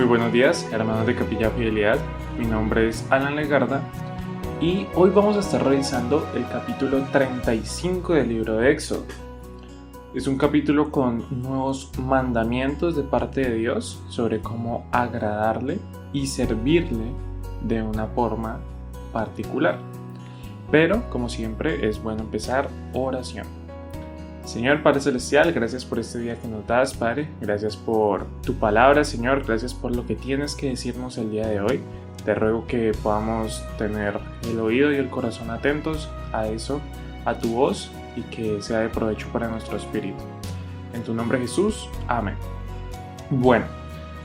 buenos días, hermanos de Capilla Fidelidad. Mi nombre es Alan Legarda y hoy vamos a estar revisando el capítulo 35 del libro de Éxodo. Es un capítulo con nuevos mandamientos de parte de Dios sobre cómo agradarle y servirle de una forma particular. Pero, como siempre, es bueno empezar oración. Señor Padre Celestial, gracias por este día que nos das, Padre. Gracias por tu palabra, Señor. Gracias por lo que tienes que decirnos el día de hoy. Te ruego que podamos tener el oído y el corazón atentos a eso, a tu voz, y que sea de provecho para nuestro espíritu. En tu nombre, Jesús. Amén. Bueno,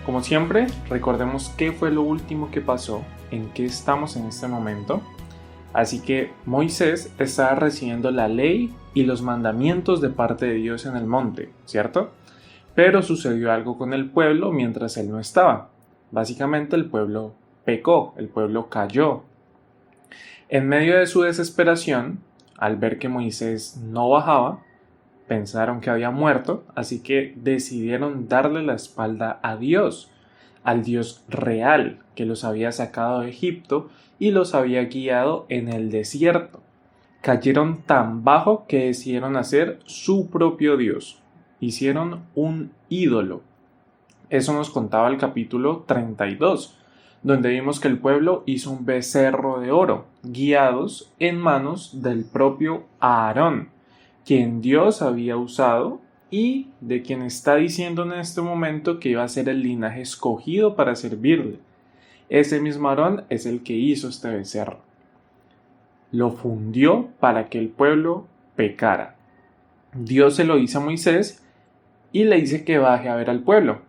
como siempre, recordemos qué fue lo último que pasó, en qué estamos en este momento. Así que Moisés estaba recibiendo la ley y los mandamientos de parte de Dios en el monte, ¿cierto? Pero sucedió algo con el pueblo mientras él no estaba. Básicamente el pueblo pecó, el pueblo cayó. En medio de su desesperación, al ver que Moisés no bajaba, pensaron que había muerto, así que decidieron darle la espalda a Dios, al Dios real que los había sacado de Egipto y los había guiado en el desierto. Cayeron tan bajo que decidieron hacer su propio Dios. Hicieron un ídolo. Eso nos contaba el capítulo 32, donde vimos que el pueblo hizo un becerro de oro, guiados en manos del propio Aarón, quien Dios había usado y de quien está diciendo en este momento que iba a ser el linaje escogido para servirle. Ese mismo Aarón es el que hizo este becerro. Lo fundió para que el pueblo pecara. Dios se lo dice a Moisés y le dice que baje a ver al pueblo.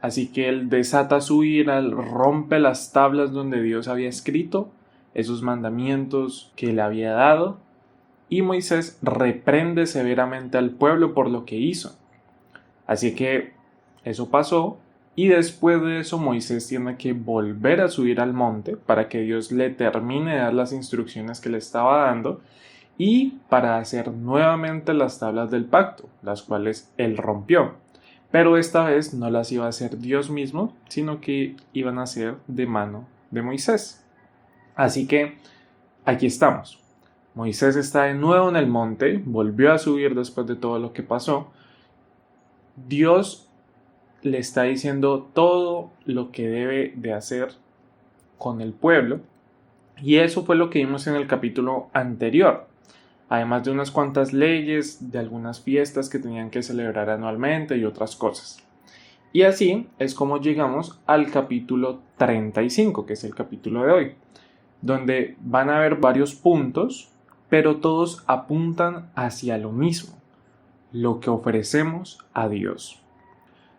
Así que él desata su ira, rompe las tablas donde Dios había escrito esos mandamientos que le había dado, y Moisés reprende severamente al pueblo por lo que hizo. Así que eso pasó, y después de eso Moisés tiene que volver a subir al monte para que Dios le termine de dar las instrucciones que le estaba dando y para hacer nuevamente las tablas del pacto, las cuales él rompió. Pero esta vez no las iba a hacer Dios mismo, sino que iban a ser de mano de Moisés. Así que aquí estamos. Moisés está de nuevo en el monte, volvió a subir después de todo lo que pasó. Dios le está diciendo todo lo que debe de hacer con el pueblo, y eso fue lo que vimos en el capítulo anterior, además de unas cuantas leyes, de algunas fiestas que tenían que celebrar anualmente y otras cosas. Y así es como llegamos al capítulo 35, que es el capítulo de hoy, donde van a haber varios puntos, pero todos apuntan hacia lo mismo, lo que ofrecemos a Dios.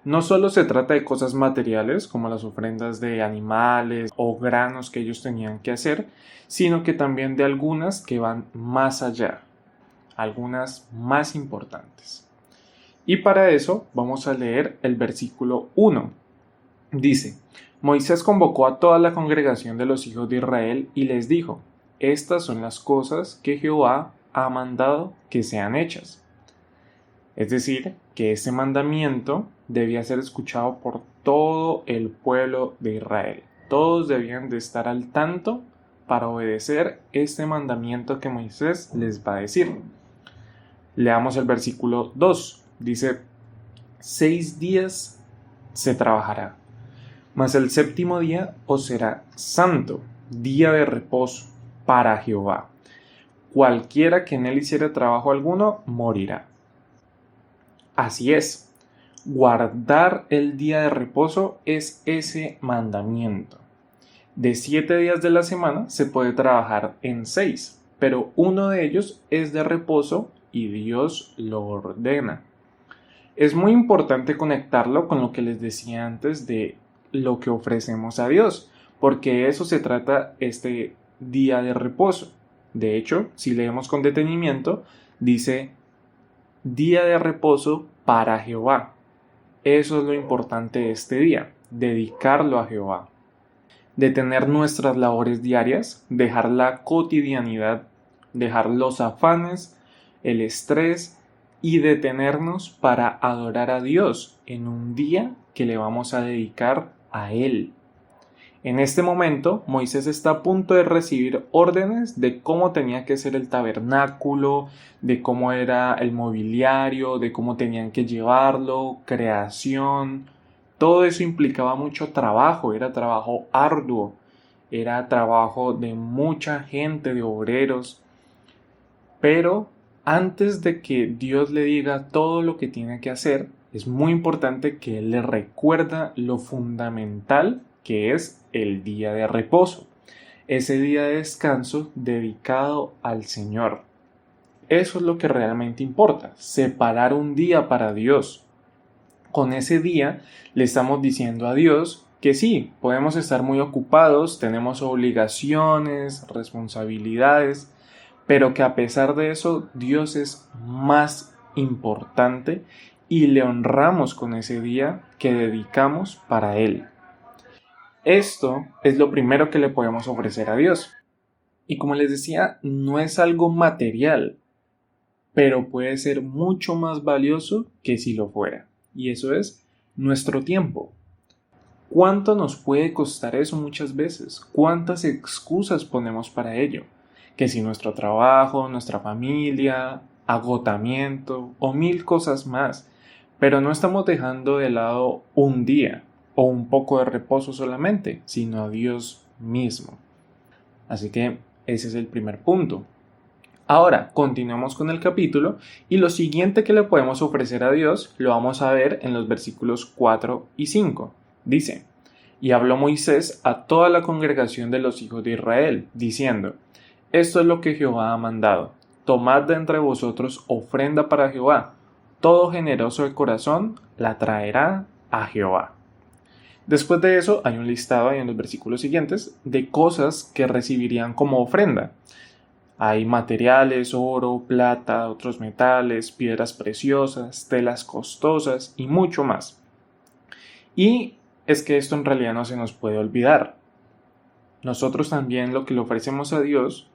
No solo se trata de cosas materiales como las ofrendas de animales o granos que ellos tenían que hacer, sino que también de algunas que van más allá, algunas más importantes. Y para eso vamos a leer el versículo 1. Dice: Moisés convocó a toda la congregación de los hijos de Israel y les dijo: estas son las cosas que Jehová ha mandado que sean hechas. Es decir, que este mandamiento debía ser escuchado por todo el pueblo de Israel. Todos debían de estar al tanto para obedecer este mandamiento que Moisés les va a decir. Leamos el versículo 2. Dice: 6 días se trabajará, mas el séptimo día os será santo, día de reposo para Jehová. Cualquiera que en él hiciere trabajo alguno morirá. Así es, guardar el día de reposo es ese mandamiento. De 7 días de la semana se puede trabajar en 6, pero uno de ellos es de reposo y Dios lo ordena. Es muy importante conectarlo con lo que les decía antes de lo que ofrecemos a Dios, porque eso se trata este día de reposo. De hecho, si leemos con detenimiento, dice día de reposo para Jehová. Eso es lo importante de este día, dedicarlo a Jehová. Detener nuestras labores diarias, dejar la cotidianidad, dejar los afanes, el estrés y detenernos para adorar a Dios en un día que le vamos a dedicar a Él. En este momento, Moisés está a punto de recibir órdenes de cómo tenía que ser el tabernáculo, de cómo era el mobiliario, de cómo tenían que llevarlo, creación. Todo eso implicaba mucho trabajo, era trabajo arduo, era trabajo de mucha gente, de obreros. Pero antes de que Dios le diga todo lo que tiene que hacer, es muy importante que Él le recuerda lo fundamental que es el día de reposo, ese día de descanso dedicado al Señor. Eso es lo que realmente importa, separar un día para Dios. Con ese día le estamos diciendo a Dios que sí, podemos estar muy ocupados, tenemos obligaciones, responsabilidades, pero que a pesar de eso Dios es más importante y le honramos con ese día que dedicamos para Él. Esto es lo primero que le podemos ofrecer a Dios. Y como les decía, no es algo material, pero puede ser mucho más valioso que si lo fuera. Y eso es nuestro tiempo. ¿Cuánto nos puede costar eso muchas veces? ¿Cuántas excusas ponemos para ello? Que si nuestro trabajo, nuestra familia, agotamiento o mil cosas más, pero no estamos dejando de lado un día o un poco de reposo solamente, sino a Dios mismo. Así que ese es el primer punto. Ahora, continuamos con el capítulo y lo siguiente que le podemos ofrecer a Dios lo vamos a ver en los versículos 4 y 5. Dice: y habló Moisés a toda la congregación de los hijos de Israel, diciendo: esto es lo que Jehová ha mandado. Tomad de entre vosotros ofrenda para Jehová. Todo generoso de corazón la traerá a Jehová. Después de eso hay un listado ahí en los versículos siguientes de cosas que recibirían como ofrenda. Hay materiales, oro, plata, otros metales, piedras preciosas, telas costosas y mucho más. Y es que esto en realidad no se nos puede olvidar. Nosotros también lo que le ofrecemos a Dios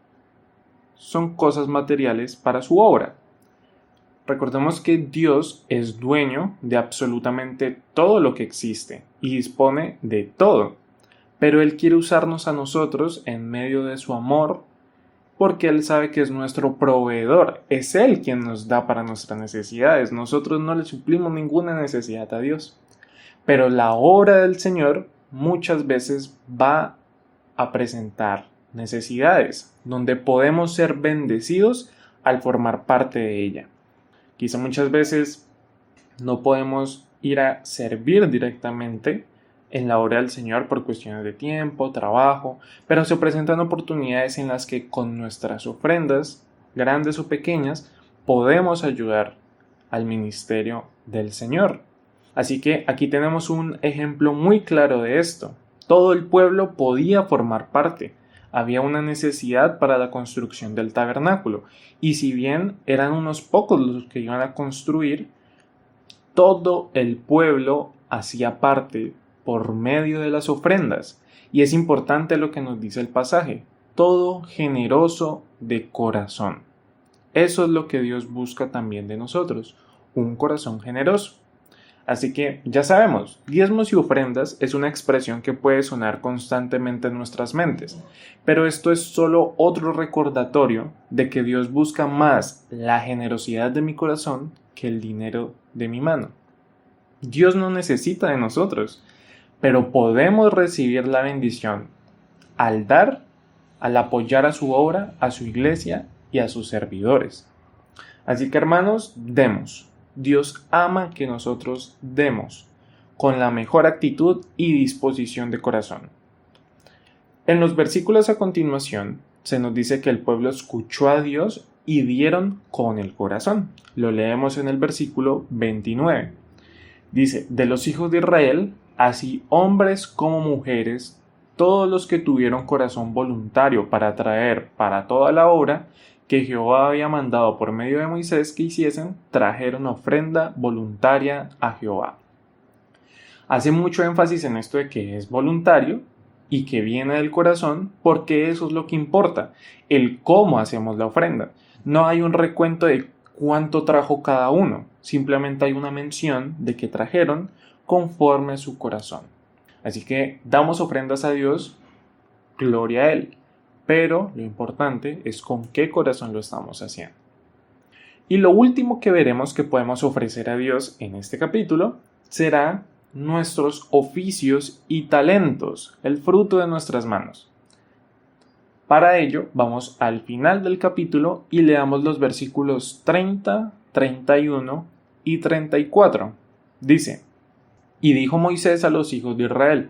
son cosas materiales para su obra. Recordemos que Dios es dueño de absolutamente todo lo que existe y dispone de todo, pero Él quiere usarnos a nosotros en medio de su amor porque Él sabe que es nuestro proveedor, es Él quien nos da para nuestras necesidades, nosotros no le suplimos ninguna necesidad a Dios, pero la obra del Señor muchas veces va a presentar necesidades donde podemos ser bendecidos al formar parte de ella. Quizá muchas veces no podemos ir a servir directamente en la obra del Señor por cuestiones de tiempo, trabajo, pero se presentan oportunidades en las que con nuestras ofrendas, grandes o pequeñas, podemos ayudar al ministerio del Señor. Así que aquí tenemos un ejemplo muy claro de esto. Todo el pueblo podía formar parte. Había una necesidad para la construcción del tabernáculo, y si bien eran unos pocos los que iban a construir, todo el pueblo hacía parte por medio de las ofrendas. Y es importante lo que nos dice el pasaje: todo generoso de corazón. Eso es lo que Dios busca también de nosotros, un corazón generoso. Así que ya sabemos, diezmos y ofrendas es una expresión que puede sonar constantemente en nuestras mentes, pero esto es solo otro recordatorio de que Dios busca más la generosidad de mi corazón que el dinero de mi mano. Dios no necesita de nosotros, pero podemos recibir la bendición al dar, al apoyar a su obra, a su iglesia y a sus servidores. Así que, hermanos, demos. Dios ama que nosotros demos con la mejor actitud y disposición de corazón. En los versículos a continuación se nos dice que el pueblo escuchó a Dios y dieron con el corazón. Lo leemos en el versículo 29. Dice: de los hijos de Israel, así hombres como mujeres, todos los que tuvieron corazón voluntario para traer para toda la obra que Jehová había mandado por medio de Moisés que hiciesen, trajeron ofrenda voluntaria a Jehová. Hace mucho énfasis en esto de que es voluntario y que viene del corazón, porque eso es lo que importa, el cómo hacemos la ofrenda. No hay un recuento de cuánto trajo cada uno, simplemente hay una mención de que trajeron conforme a su corazón. Así que damos ofrendas a Dios, gloria a Él. Pero lo importante es con qué corazón lo estamos haciendo. Y lo último que veremos que podemos ofrecer a Dios en este capítulo será nuestros oficios y talentos, el fruto de nuestras manos. Para ello, vamos al final del capítulo y leamos los versículos 30, 31 y 34. Dice: Y dijo Moisés a los hijos de Israel: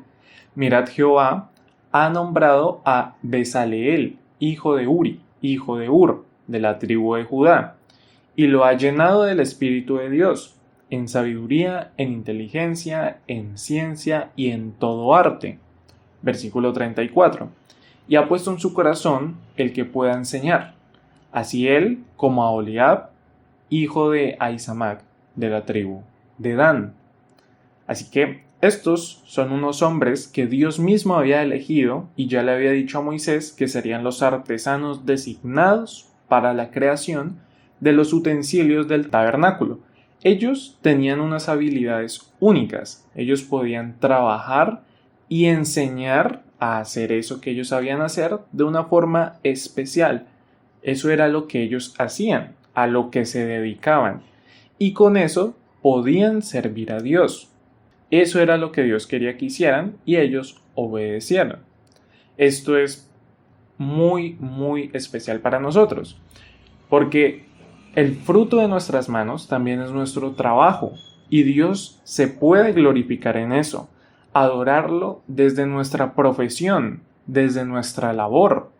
Mirad, Jehová ha nombrado a Bezaleel, hijo de Uri, hijo de Hur, de la tribu de Judá, y lo ha llenado del Espíritu de Dios, en sabiduría, en inteligencia, en ciencia y en todo arte. Versículo 34. Y ha puesto en su corazón el que pueda enseñar, así él como a Oliab, hijo de Ahisamac, de la tribu de Dan. Así que estos son unos hombres que Dios mismo había elegido y ya le había dicho a Moisés que serían los artesanos designados para la creación de los utensilios del tabernáculo. Ellos tenían unas habilidades únicas. Ellos podían trabajar y enseñar a hacer eso que ellos sabían hacer de una forma especial. Eso era lo que ellos hacían, a lo que se dedicaban. Y con eso podían servir a Dios. Eso era lo que Dios quería que hicieran y ellos obedecieron. Esto es muy, muy especial para nosotros, porque el fruto de nuestras manos también es nuestro trabajo y Dios se puede glorificar en eso, adorarlo desde nuestra profesión, desde nuestra labor,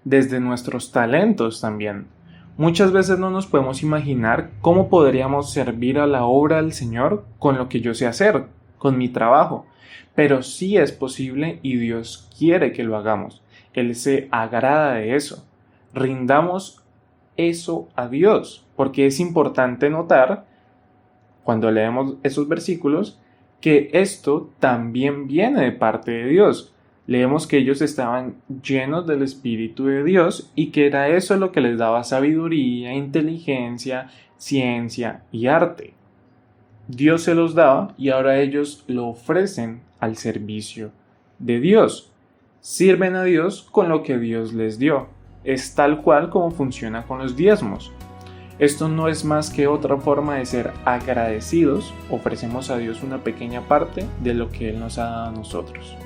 desde nuestros talentos también. Muchas veces no nos podemos imaginar cómo podríamos servir a la obra del Señor con lo que yo sé hacer, con mi trabajo. Pero sí es posible y Dios quiere que lo hagamos. Él se agrada de eso. Rindamos eso a Dios, porque es importante notar, cuando leemos esos versículos, que esto también viene de parte de Dios. Leemos que ellos estaban llenos del Espíritu de Dios y que era eso lo que les daba sabiduría, inteligencia, ciencia y arte. Dios se los daba y ahora ellos lo ofrecen al servicio de Dios. Sirven a Dios con lo que Dios les dio. Es tal cual como funciona con los diezmos. Esto no es más que otra forma de ser agradecidos. Ofrecemos a Dios una pequeña parte de lo que Él nos ha dado a nosotros.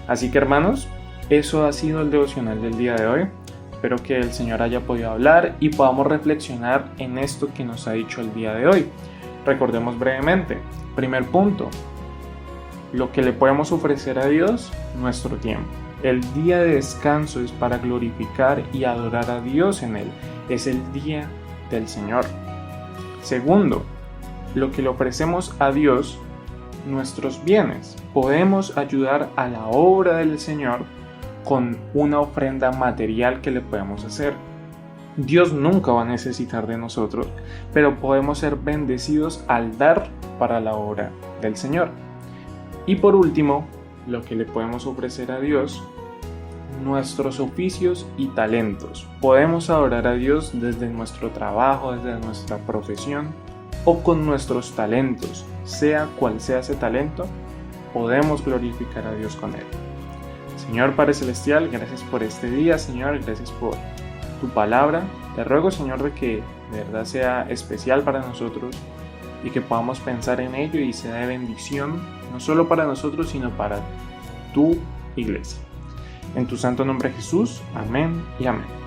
Así que, hermanos, eso ha sido el devocional del día de hoy. Espero que el Señor haya podido hablar y podamos reflexionar en esto que nos ha dicho el día de hoy. Recordemos brevemente. Primer punto, lo que le podemos ofrecer a Dios, nuestro tiempo. El día de descanso es para glorificar y adorar a Dios en él. Es el día del Señor. Segundo, lo que le ofrecemos a Dios, nuestros bienes. Podemos ayudar a la obra del Señor con una ofrenda material que le podemos hacer. Dios nunca va a necesitar de nosotros, pero podemos ser bendecidos al dar para la obra del Señor. Y por último, lo que le podemos ofrecer a Dios, nuestros oficios y talentos. Podemos adorar a Dios desde nuestro trabajo, desde nuestra profesión o con nuestros talentos. Sea cual sea ese talento, podemos glorificar a Dios con él. Señor Padre Celestial, gracias por este día, Señor, gracias por tu palabra. Te ruego, Señor, de que de verdad sea especial para nosotros y que podamos pensar en ello y sea de bendición, no solo para nosotros, sino para tu iglesia. En tu santo nombre, Jesús. Amén y amén.